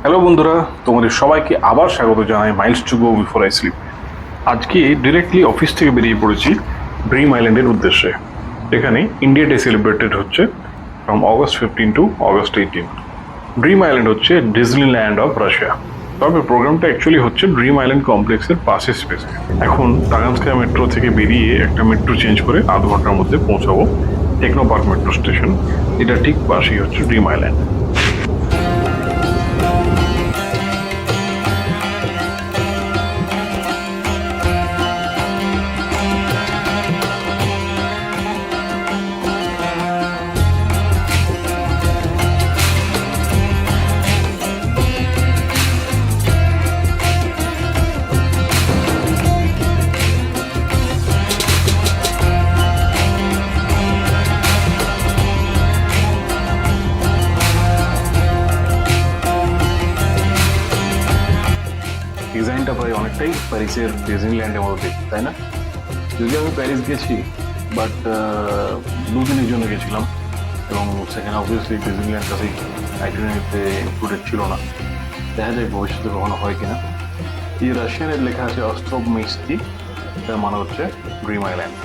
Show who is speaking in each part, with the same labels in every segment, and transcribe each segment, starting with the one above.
Speaker 1: Hello বন্ধুরা, তোমাদের সবাইকে আবার স্বাগত জানাই miles to go before I sleep. আজকে ডিরেক্টলি অফিস থেকে বেরিয়ে পড়েছি ড্রিম আইল্যান্ডের উদ্দেশ্যে। এখানে ইন্ডিয়া ডে সেলিব্রেটেড হচ্ছে from August 15 to August 18। Dream island হচ্ছে ডিজনিল্যান্ড অফ রাশিয়া। তবে প্রোগ্রামটা অ্যাকচুয়ালি হচ্ছে ড্রিম আইল্যান্ড কমপ্লেক্সের পাশে স্পেসে। এখন তাগানস্কায়া মেট্রো থেকে বেরিয়ে একটা মেট্রো চেঞ্জ করে আধ ঘন্টার মধ্যে পৌঁছাবো টেকনো পার্ক মেট্রো স্টেশন। এটা ঠিক পাশেই হচ্ছে ড্রিম আইল্যান্ড। ডিজাইনটা প্রায় অনেকটাই প্যারিসের ডিজনিল্যান্ডের মতো দেখতে, তাই না? যদিও আমি প্যারিস গেছি, বাট দুদিনের জন্য গেছিলাম এবং সেখানে অবভিয়াসলি ডিজনিল্যান্ডটা সেই আইটিনারিতে ইনক্লুডেড ছিল না। দেখা যায় ভবিষ্যতে কখনো হয় কিনা। এই রাশিয়ানের লেখা আছে অস্ত্রব মিস্তি, তার মানে হচ্ছে ড্রিম আইল্যান্ড।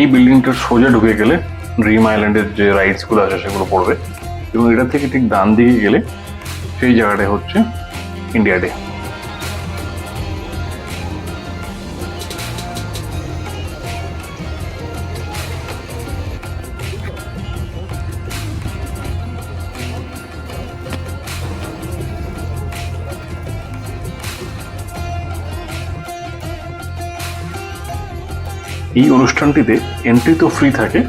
Speaker 1: এই বিল্ডিংটার সোজা ঢুকে গেলে ড্রিম আইল্যান্ডের যে রাইডসগুলো আছে সেগুলো পড়বে, এবং এটা থেকে ঠিক ডান দিকে গেলে সেই জায়গাটায় হচ্ছে ইন্ডিয়া ডে। এই অনুষ্ঠানটিতে এন্ট্রি তো ফ্রি থাকে,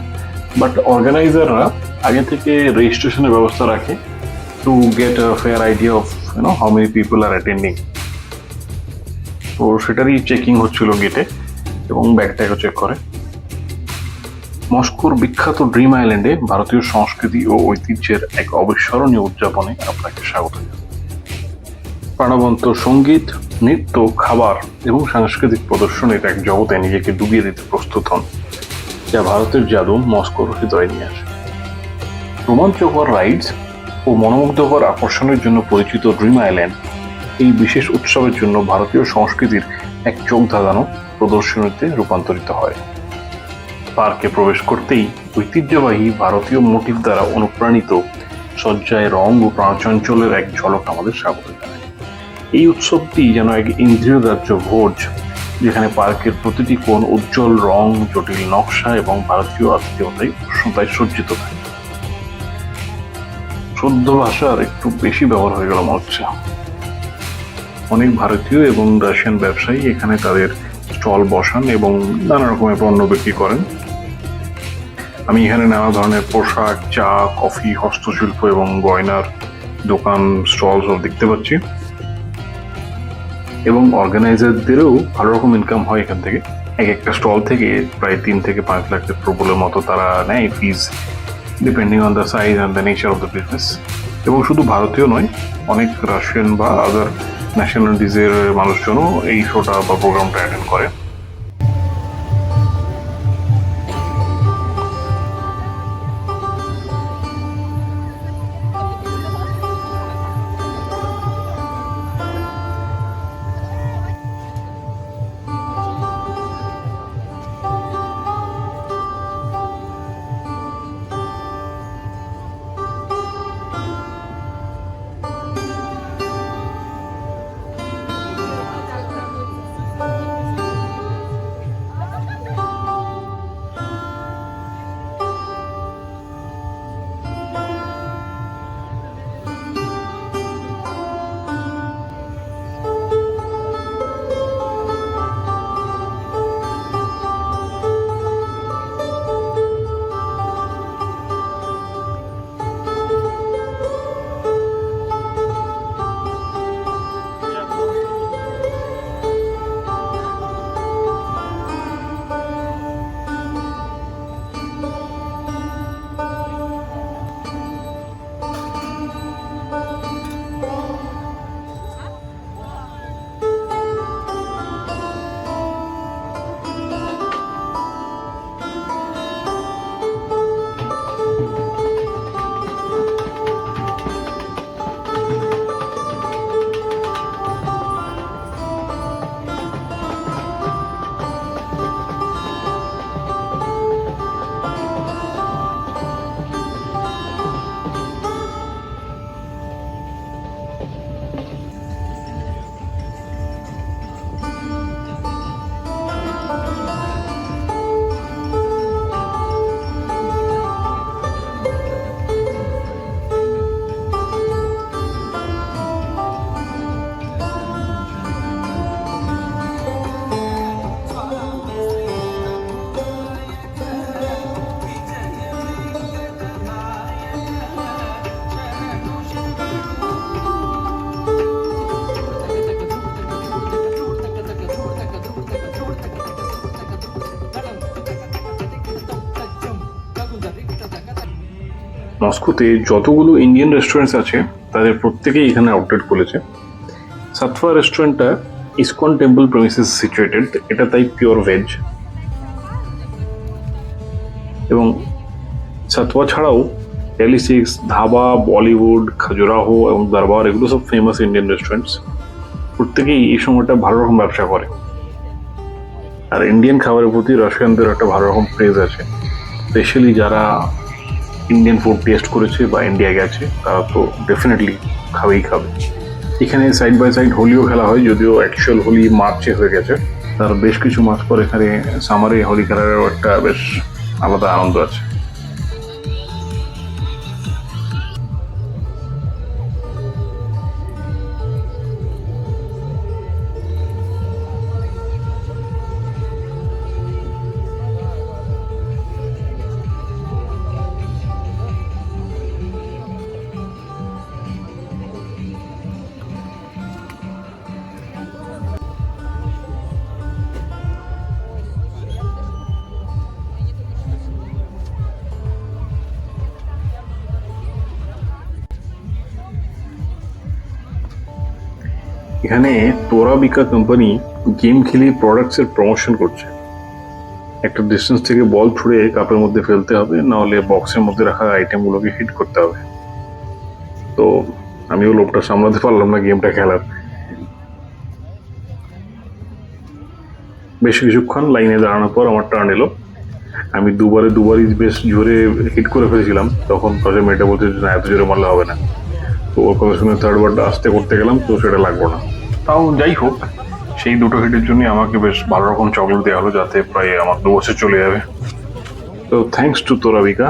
Speaker 1: বাট অর্গানাইজাররা আগে থেকে রেজিস্ট্রেশনের ব্যবস্থা রাখে to get a fair idea of how many people R attending. তো সেটারই চেকিং হচ্ছিল গেটে, এবং ব্যাগটাকে চেক করে। মস্কোর বিখ্যাত ড্রিম আইল্যান্ডে ভারতীয় সংস্কৃতি ও ঐতিহ্যের এক অবিস্মরণীয় উদযাপনে আপনাকে স্বাগত জানাই। প্রাণবন্ত সঙ্গীত, নৃত্য, খাবার এবং সাংস্কৃতিক প্রদর্শনীর এক জগতে নিজেকে ডুবিয়ে দিতে প্রস্তুত হন, যা ভারতের জাদু মস্কোর হৃদয়ে নিয়ে আসে। রোমাঞ্চকর রাইডস ও মনোমুগ্ধকর আকর্ষণের জন্য পরিচিত ড্রিম আইল্যান্ড এই বিশেষ উৎসবের জন্য ভারতীয় সংস্কৃতির এক চোখ ধাঁধানো প্রদর্শনীতে রূপান্তরিত হয়। পার্কে প্রবেশ করতেই ঐতিহ্যবাহী ভারতীয় মোটিভ দ্বারা অনুপ্রাণিত সজ্জায় রং ও প্রাণচাঞ্চল্যের এক ঝলক আমাদের স্বাগত জানায়। এই উৎসবটি যেন এক ইন্দ্রিয়গ্রাহ্য ভোজ, যেখানে পার্কের প্রতিটি কোণ উজ্জ্বল রং, জটিল নকশা এবং ভারতীয় আতিথেয়তায় উষ্ণতায় সজ্জিত থাকে। শুদ্ধ ভাষার একটু বেশি ব্যবহার হয়ে গেল মনে হচ্ছে। অনেক ভারতীয় এবং রাশিয়ান ব্যবসায়ী এখানে তাদের স্টল বসান এবং নানা রকমের পণ্য বিক্রি করেন। আমি এখানে নানা ধরনের পোশাক, চা, কফি, হস্তশিল্প এবং গয়নার দোকান, স্টল সব দেখতে পাচ্ছি। এবং অর্গানাইজারদেরও ভালো রকম ইনকাম হয় এখান থেকে। এক একটা স্টল থেকে প্রায় 3 থেকে 5 লাখ রুপলের মতো তারা নেয় fees, depending on the size and the nature of the business. এবং শুধু ভারতীয় নয়, অনেক রাশিয়ান বা আদার ন্যাশনালিটিজের মানুষজনও এই শোটা বা প্রোগ্রামটা অ্যাটেন্ড করে। মস্কোতে যতগুলো ইন্ডিয়ান রেস্টুরেন্টস আছে তাদের প্রত্যেকেই এখানে আউটলেট খুলেছে। সাতভা রেস্টুরেন্টটা ইসকন টেম্পল প্রেমিসেস সিচুয়েটেড, এটা তাই পিওর ভেজ। এবং সাতভা ছাড়াও ডেলিসিক্স, ধাবা, বলিউড, খাজুরাহো এবং দরবার এগুলো সব ফেমাস ইন্ডিয়ান রেস্টুরেন্টস। প্রত্যেকেই এই সময়টা ভালো রকম ব্যবসা করে। আর ইন্ডিয়ান খাবারের প্রতি রাশিয়ানদের একটা ভালো রকম ক্রেজ আছে, স্পেশালি যারা ইন্ডিয়ান ফুড টেস্ট করেছে বা ইন্ডিয়া গেছে তারা তো ডেফিনেটলি খাবেই খাবে। এখানে সাইড বাই সাইড হোলিও খেলা হয়, যদিও অ্যাকচুয়াল হোলি মার্চে হয়ে গেছে। তার বেশ কিছু মাস পর এখানে সামারে হোলি খেলারও একটা বেশ আলাদা আনন্দ আছে। এখানে তোরাবিকা কোম্পানি গেম খেলে প্রোডাক্টস এর প্রমোশন করছে। একটা ডিস্টেন্স থেকে বল ছুড়ে কাপের মধ্যে ফেলতে হবে, নাহলে বক্সের মধ্যে রাখা আইটেমগুলোকে হিট করতে হবে। তো আমিও লোকটা সামলাতে পারলাম না গেমটা খেলার। বেশ কিছুক্ষণ লাইনে দাঁড়ানোর পর আমার টার্ন এলো। আমি দুবারই বেশ জোরে হিট করে ফেলেছিলাম। তখন পাশে মেয়েটা বলছে যে না, এত জোরে মারলে হবে না। তো ওর কথা শুনে থার্ড বারটা আস্তে করতে গেলাম, তো সেটা লাগলো না। তাও যাই হোক, সেই দুটো হিটের জন্য আমাকে বেশ ভালো রকম চকলেট দেওয়া হলো, যাতে প্রায় আমার 2 বছর চলে যাবে। তো থ্যাঙ্কস টু তোরাবিকা।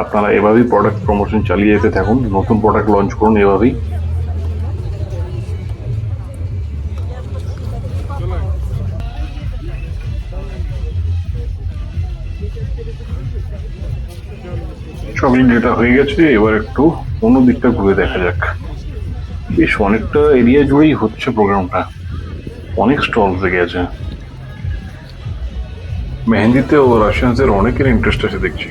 Speaker 1: আপনারা এভাবেই প্রোডাক্ট প্রমোশন চালিয়ে যেতে থাকুন, নতুন প্রোডাক্ট লঞ্চ করুন এভাবেই। চকলেট যেটা হয়ে গেছে, এবার একটু অন্য দিকটা ঘুরে দেখা যাক। বেশ অনেকটা এরিয়া জুড়েই হচ্ছে প্রোগ্রামটা, অনেক স্টল লেগে আছে। মেহেন্দিতেও রাশিয়ানদের অনেকের ইন্টারেস্ট আছে দেখছি।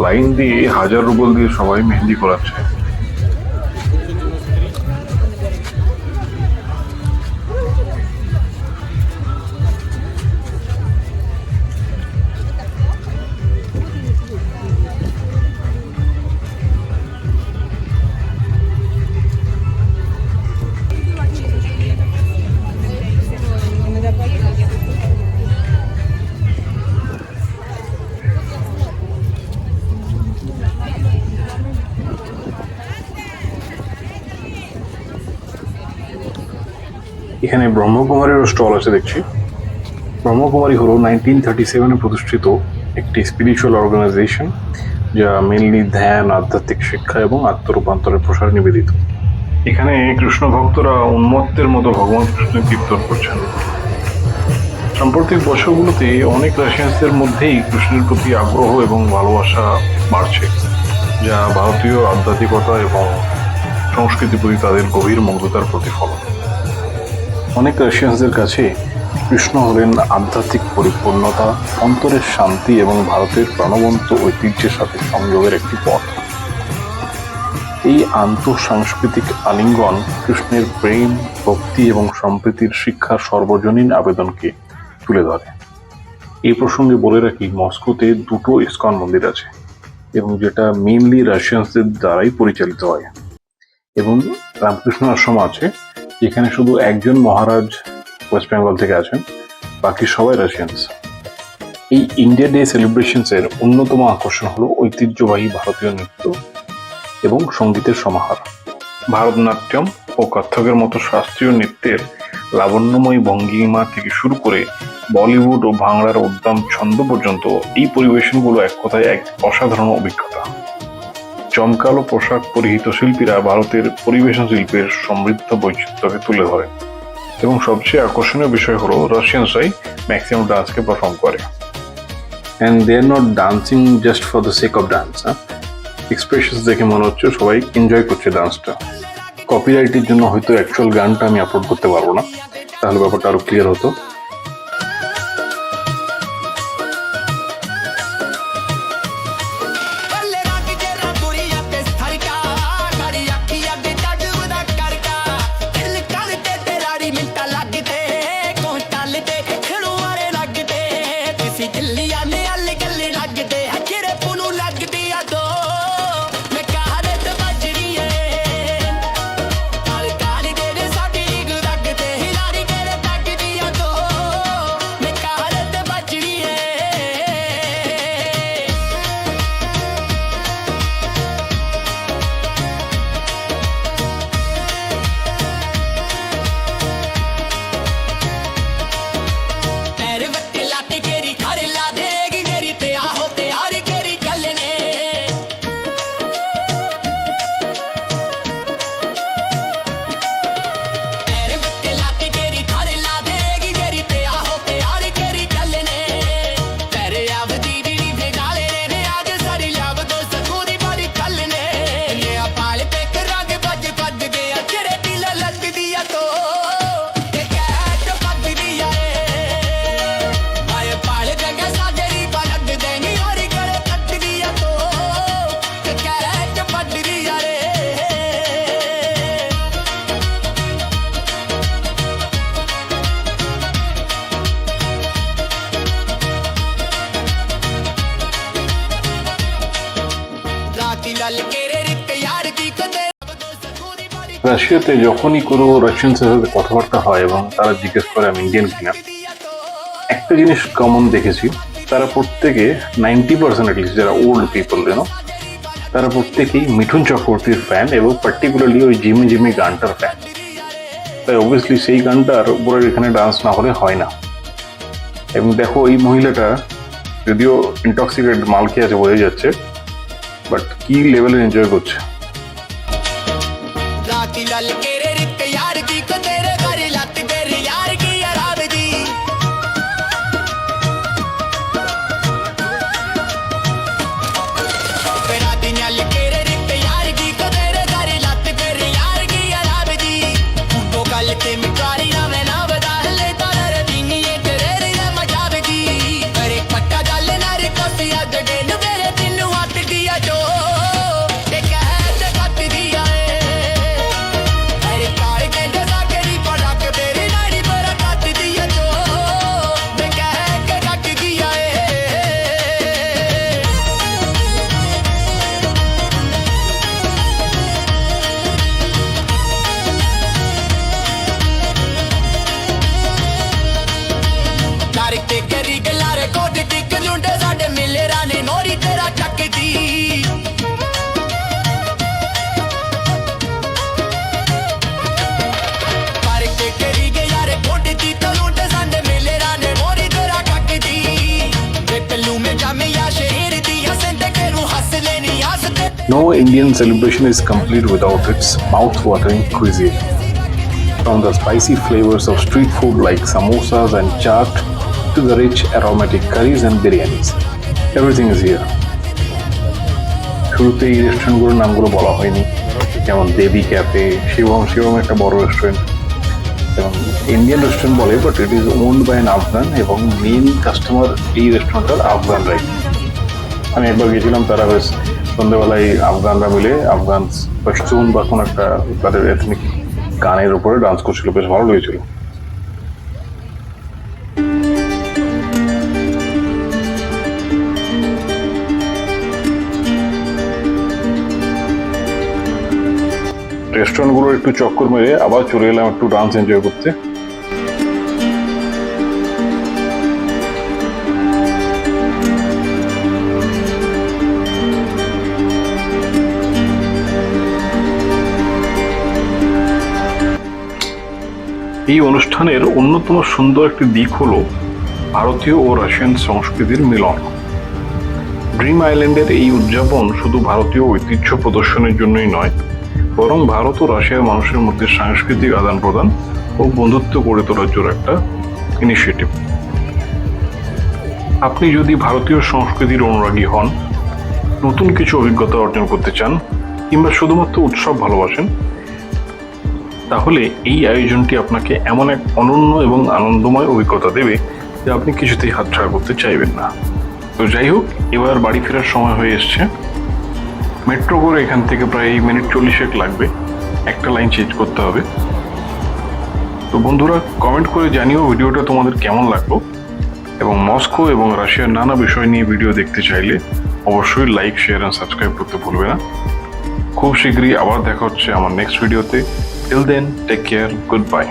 Speaker 1: লাইন দিয়ে 1000 রুবল দিয়ে সবাই মেহেন্দি করাচ্ছে। এখানে ব্রহ্মকুমারীরও স্টল আছে দেখছি। ব্রহ্মকুমারী হলো 1937-এ প্রতিষ্ঠিত একটি স্পিরিচুয়াল অর্গানাইজেশন, যা মেনলি ধ্যান, আধ্যাত্মিক শিক্ষা এবং আত্মরূপান্তরের প্রসারে নিবেদিত। এখানে কৃষ্ণ ভক্তরা উন্মত্তের মতো ভগবান কৃষ্ণের কীর্তন করছেন। সাম্প্রতিক বছরগুলোতে অনেক রাশিয়ানদের মধ্যেই কৃষ্ণের প্রতি আগ্রহ এবং ভালোবাসা বাড়ছে, যা ভারতীয় আধ্যাত্মিকতা এবং সংস্কৃতির প্রতি তাদের গভীর মুগ্ধতার প্রতিফলন। অনেক রাশিয়ানদের কাছে কৃষ্ণ হলেন আধ্যাত্মিক পরিপূর্ণতা, অন্তরের শান্তি এবং ভারতের প্রাণবন্ত ঐতিহ্যের সাথে সংযোগের একটি পথ। এই আন্তঃসাংস্কৃতিক আলিঙ্গন কৃষ্ণের প্রেম, ভক্তি এবং সম্প্রীতির শিক্ষার সর্বজনীন আবেদনকে তুলে ধরে। এই প্রসঙ্গে বলে রাখি, মস্কোতে 2টো ইসকন মন্দির আছে এবং যেটা মেইনলি রাশিয়ানদের দ্বারাই পরিচালিত হয়, এবং রামকৃষ্ণ আশ্রম আছে, যেখানে শুধু একজন মহারাজ ওয়েস্ট বেঙ্গল থেকে আছেন, বাকি সবাই রাশিয়ানস। এই ইন্ডিয়া ডে সেলিব্রেশনস এর অন্যতম আকর্ষণ হলো ঐতিহ্যবাহী ভারতীয় নৃত্য এবং সঙ্গীতের সমাহার। ভারতনাট্যম ও কত্থকের মতো শাস্ত্রীয় নৃত্যের লাবণ্যময় ভঙ্গিমা থেকে শুরু করে বলিউড ও ভাংড়ার উদ্দাম ছন্দ পর্যন্ত এই পরিবেশনগুলো এক কথায় এক অসাধারণ অভিজ্ঞতা। জমকালো পোশাক পরিহিত শিল্পীরা ভারতের পরিবেশন শিল্পের সমৃদ্ধ বৈচিত্র্যকে তুলে ধরে, এবং সবচেয়ে আকর্ষণীয় বিষয় হলো রাশিয়ানসরাই ম্যাক্সিমাম ডান্সকে পারফর্ম করে। And they are not dancing just for the sake of dance. Expressions দেখে মনে হচ্ছে সবাই এনজয় করছে ডান্সটা। কপিরাইটের জন্য হয়তো অ্যাকচুয়াল গানটা আমি আপলোড করতে পারবো না, তাহলে ব্যাপারটা আরো ক্লিয়ার হতো। রাশিয়াতে যখনই কোনো রাশিয়ানসের সাথে কথাবার্তা হয় এবং তারা জিজ্ঞেস করে আমি ইন্ডিয়ান কিনা, একটা জিনিস কমন দেখেছি, তারা প্রত্যেকে 90% অ্যাটলিস্ট যারা ওল্ড পিপল তারা প্রত্যেকেই মিঠুন চক্রবর্তীর ফ্যান এবং পার্টিকুলারলি ওই জিমি জিমি গানটার ফ্যান। তাই অবভিয়াসলি সেই গানটার উপরে এখানে ডান্স না হলে হয় না। এবং দেখো এই মহিলাটা যদিও ইনটক্সিকেট মাল খেয়ে আছে বোঝা যাচ্ছে, বাট কি লেভেলে এনজয় করছে। No Indian celebration is complete without its mouth-watering cuisine. From the spicy flavors of street food like samosas and chaat to the rich aromatic curries and biryanis, everything is here. শুরুতে এই রেস্টুরেন্টগুলোর নামগুলো বলা হয়নি, যেমন দেবী cafe, Shivam একটা বড় restaurant এবং Indian restaurant বলে, but it is owned by an Afghan এবং মেইন কাস্টমার এই রেস্টুরেন্টটার আফগানরাই। আমি একবার গেছিলাম, তারা বেশ সন্ধ্যেবেলায় আফগানরা মিলে আফগান পশতুন বা কোনো একটা তাদের এথনিক গানের উপরে ডান্স করছিল, বেশ ভালো লেগেছিল। রেস্টুরেন্টগুলোর একটু চক্কর মেরে আবার চলে এলাম একটু ডান্স এনজয় করতে। এই অনুষ্ঠানের অন্যতম সুন্দর একটি দিক হলো ভারতীয় ও রাশিয়ান সংস্কৃতির মিলন। ড্রিম আইল্যান্ডের এই উদযাপন শুধু ভারতীয় ঐতিহ্য প্রদর্শনের জন্যই নয়, বরং ভারত ও রাশিয়ার মানুষের মধ্যে সাংস্কৃতিক আদান প্রদান ও বন্ধুত্ব গড়ে তোলার জন্য একটা ইনিশিয়েটিভ। আপনি যদি ভারতীয় সংস্কৃতির অনুরাগী হন, নতুন কিছু অভিজ্ঞতা অর্জন করতে চান কিংবা শুধুমাত্র উৎসব ভালোবাসেন, তাহলে এই আয়োজনটি আপনাকে এমন এক অনন্য এবং আনন্দময় অভিজ্ঞতা দেবে যে আপনি কিছুতেই হাতছাড়া করতে চাইবেন না। তো যাই হোক, এবার বাড়ি ফেরার সময় হয়ে এসছে। মেট্রো করে এখান থেকে প্রায় মিনিট 40 লাগবে, একটা লাইন চেঞ্জ করতে হবে। তো বন্ধুরা, কমেন্ট করে জানিও ভিডিওটা তোমাদের কেমন লাগলো, এবং মস্কো এবং রাশিয়ার নানা বিষয় নিয়ে ভিডিও দেখতে চাইলে অবশ্যই লাইক, শেয়ার এন্ড সাবস্ক্রাইব করতে ভুলবে না। খুব শীঘ্রই আবার দেখা হচ্ছে আমার নেক্সট ভিডিওতে। Till then, take care, goodbye.